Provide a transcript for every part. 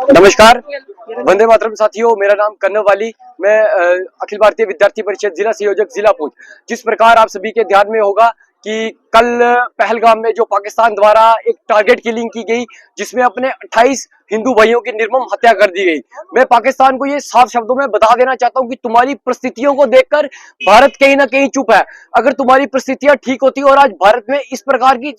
नमस्कार, वंदे मातरम साथियों। मेरा नाम कन्नव वाली, मैं अखिल भारतीय विद्यार्थी परिषद जिला संयोजक जिला पुंछ। जिस प्रकार आप सभी के ध्यान में होगा कि कल पहलगाम में जो पाकिस्तान द्वारा एक टारगेट किलिंग की गई, जिसमें अपने 28 हिंदू भाइयों की निर्मम हत्या कर दी गई। मैं पाकिस्तान को ये साफ शब्दों में बता देना चाहता हूं कि तुम्हारी परिस्थितियों को देखकर भारत कहीं ना कहीं चुप है। अगर तुम्हारी परिस्थितियां ठीक होती और आज भारत में इस प्रकार की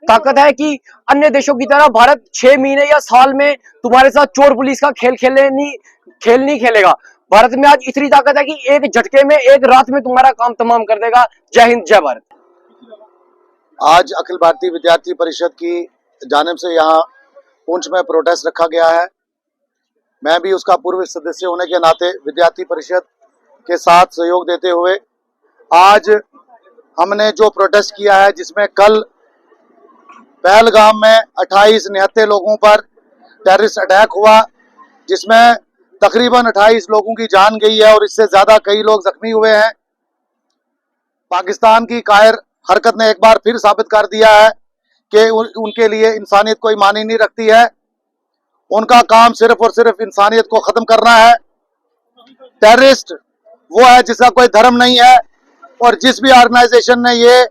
ताकत है कि अन्य देशों की तरह भारत 6 महीने या साल में तुम्हारे साथ चोर पुलिस का खेल नहीं खेलेगा। भारत में आज इतनी ताकत है कि एक झटके में एक रात में तुम्हारा काम तमाम कर देगा। जय हिंद, जय भारत। आज अखिल भारतीय विद्यार्थी परिषद की जानिब से यहाँ पुंछ में प्रोटेस्ट रखा गया है। मैं भी उसका पूर्व सदस्य होने के नाते विद्यार्थी परिषद के साथ सहयोग देते हुए आज हमने जो प्रोटेस्ट किया है, जिसमें कल पहलगाम में 28 निहत्थे लोगों पर टेररिस्ट अटैक हुआ, जिसमें तकरीबन 28 लोगों की जान गई है और इससे ज्यादा कई लोग जख्मी हुए हैं। पाकिस्तान की कायर हरकत ने एक बार फिर साबित कर दिया है कि उनके लिए इंसानियत कोई मानी नहीं रखती है। उनका काम सिर्फ और सिर्फ इंसानियत को खत्म करना है। टेररिस्ट वो है जिसका कोई धर्म नहीं है, और जिस भी ऑर्गेनाइजेशन ने ये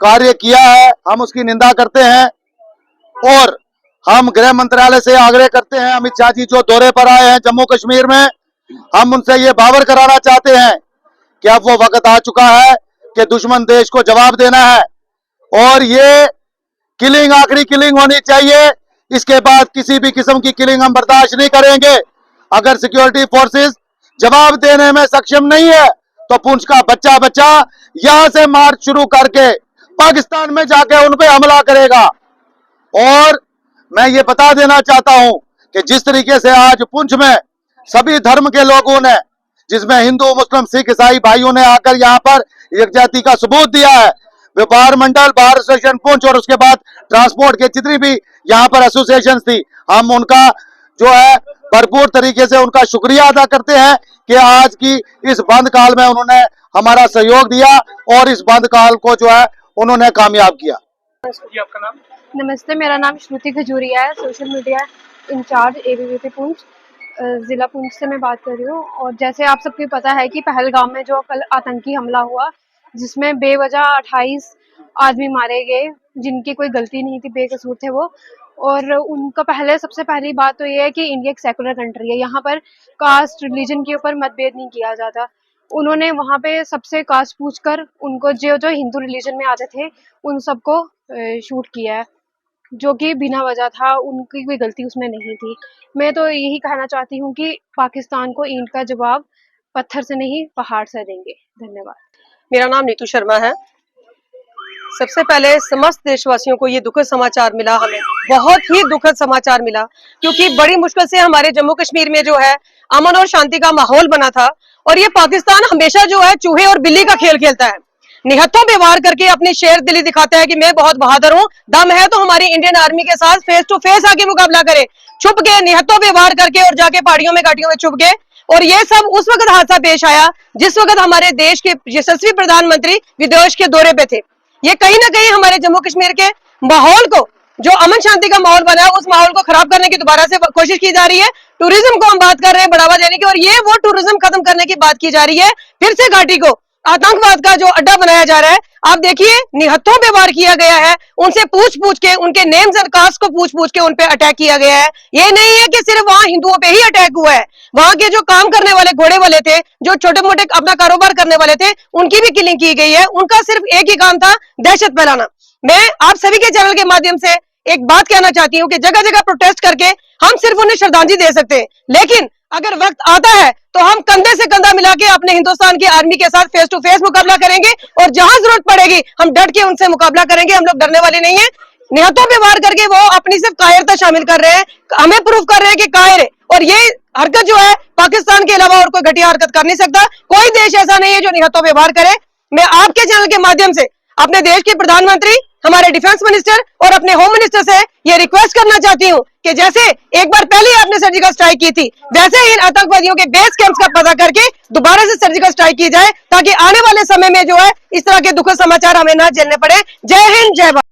कार्य किया है हम उसकी निंदा करते हैं। और हम गृह मंत्रालय से आग्रह करते हैं, अमित शाह जी जो दौरे पर आए हैं जम्मू कश्मीर में, हम उनसे ये बावर कराना चाहते हैं कि अब वो वक्त आ चुका है कि दुश्मन देश को जवाब देना है और ये किलिंग आखिरी किलिंग होनी चाहिए। इसके बाद किसी भी किस्म की किलिंग हम बर्दाश्त नहीं करेंगे। अगर सिक्योरिटी फोर्सेस जवाब देने में सक्षम नहीं है तो पुंछ का बच्चा बच्चा यहां से मार्च शुरू करके पाकिस्तान में जाके उन पे हमला करेगा। और मैं ये बता देना चाहता हूं कि जिस तरीके से आज पुंछ में सभी धर्म के लोगों ने, जिसमें हिंदू मुस्लिम सिख ईसाई भाइयों ने आकर यहाँ पर यकजहती का सबूत दिया है, व्यापार मंडल बार एसोसिएशन पुंछ और उसके बाद ट्रांसपोर्ट के जितनी भी यहाँ पर एसोसिएशन थी, हम उनका जो है भरपूर तरीके से उनका शुक्रिया अदा करते हैं कि आज की इस बंद काल में उन्होंने हमारा सहयोग दिया और इस बंद काल को जो है उन्होंने कामयाब किया। आपका नाम? नमस्ते, मेरा नाम श्रुति खजूरिया है, social media incharge ABVP Poonch, ज़िला पुंछ से मैं बात कर रही हूँ। और जैसे आप सबको पता है कि पहलगाम में जो कल आतंकी हमला हुआ, जिसमें बेवजह 28 आदमी मारे गए जिनकी कोई गलती नहीं थी, बेकसूर थे वो। और उनका सबसे पहली बात तो ये है कि इंडिया एक सेकुलर कंट्री है, यहाँ पर कास्ट रिलीजन के ऊपर मतभेद नहीं किया जाता। उन्होंने वहाँ पे सबसे कास्ट पूछकर उनको जो जो हिंदू रिलीजन में आते थे उन सबको शूट किया है, जो कि बिना वजह था, उनकी कोई गलती उसमें नहीं थी। मैं तो यही कहना चाहती हूँ कि पाकिस्तान को ईंट का जवाब पत्थर से नहीं पहाड़ से देंगे। धन्यवाद। मेरा नाम नीतू शर्मा है। सबसे पहले समस्त देशवासियों को ये दुखद समाचार मिला, हमें बहुत ही दुखद समाचार मिला, क्योंकि बड़ी मुश्किल से हमारे जम्मू कश्मीर में जो है अमन और शांति का माहौल बना था। और ये पाकिस्तान हमेशा जो है चूहे और बिल्ली का खेल खेलता है, निहत्थों पे वार करके अपनी शेर दिली दिखाता है कि मैं बहुत बहादुर हूँ। दम है तो हमारी इंडियन आर्मी के साथ फेस टू फेस आके मुकाबला करे, छुप के निहत्थों पे वार करके और जाके पहाड़ियों में घाटियों में छुप गए। और ये सब उस वक्त हादसा पेश आया जिस वक्त हमारे देश के यशस्वी प्रधानमंत्री विदेश के दौरे पे थे। ये कहीं ना कहीं हमारे जम्मू कश्मीर के माहौल को, जो अमन शांति का माहौल बना है, उस माहौल को खराब करने की दोबारा से कोशिश की जा रही है। टूरिज्म को हम बात कर रहे हैं बढ़ावा देने की, और ये वो टूरिज्म खत्म करने की बात की जा रही है। फिर से घाटी को आतंकवाद का जो अड्डा बनाया जा रहा है, आप देखिए निहत्थों पे वार किया गया है, उनसे पूछ पूछ के, उनके नेम्स एंड कास्ट को पूछ पूछ के उन पे अटैक किया गया है। ये नहीं है कि सिर्फ वहां हिंदुओं पे ही अटैक हुआ है, वहां के जो काम करने वाले घोड़े वाले थे, जो छोटे मोटे अपना कारोबार करने वाले थे, उनकी भी किलिंग की गई है। उनका सिर्फ एक ही काम था, दहशत फैलाना। मैं आप सभी के चैनल के माध्यम से एक बात कहना चाहती हूँ कि जगह जगह प्रोटेस्ट करके हम सिर्फ उन्हें श्रद्धांजलि दे सकते हैं, लेकिन अगर वक्त आता है तो हम कंधे से कंधा मिला के अपने हिंदुस्तान की आर्मी के साथ फेस टू फेस मुकाबला करेंगे, और जहां जरूरत पड़ेगी हम डट के उनसे मुकाबला करेंगे। हम लोग डरने वाले नहीं है। निहत्थों पे वार करके वो अपनी सिर्फ कायरता शामिल कर रहे हैं, हमें प्रूफ कर रहे हैं कि कायर है। और ये हरकत जो है पाकिस्तान के अलावा और कोई घटिया हरकत कर नहीं सकता। कोई देश ऐसा नहीं है जो निहत्थों पे वार करे। मैं आपके चैनल के माध्यम से अपने देश के प्रधानमंत्री, हमारे डिफेंस मिनिस्टर और अपने होम मिनिस्टर से ये रिक्वेस्ट करना चाहती हूँ कि जैसे एक बार पहले आपने सर्जिकल स्ट्राइक की थी, वैसे ही इन आतंकवादियों के बेस कैंप्स का पता करके दोबारा से सर्जिकल स्ट्राइक की जाए, ताकि आने वाले समय में जो है इस तरह के दुखद समाचार हमें ना झेलने पड़े। जय हिंद, जय Bharat.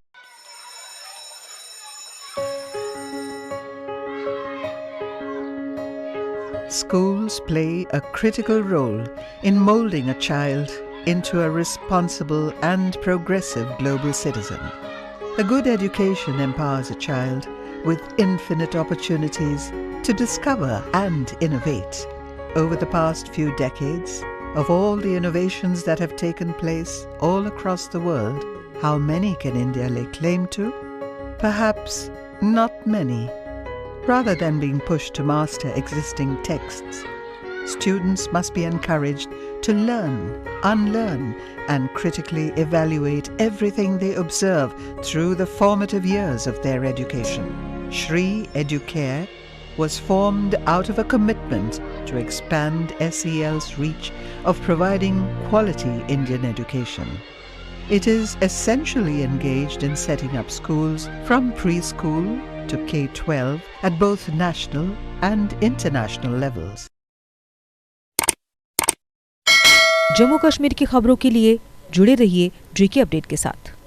Schools play a critical role in molding a child into a responsible and progressive global citizen. A good education empowers a child with infinite opportunities to discover and innovate. Over the past few decades, of all the innovations that have taken place all across the world, how many can India lay claim to? Perhaps not many. Rather than being pushed to master existing texts, students must be encouraged to learn, unlearn, and critically evaluate everything they observe through the formative years of their education. Shri Educare was formed out of a commitment to expand SEL's reach of providing quality Indian education. It is essentially engaged in setting up schools from preschool to K-12 at both national and international levels. Jammu Kashmir की खबरों के लिए जुड़े रहिए GK update के साथ।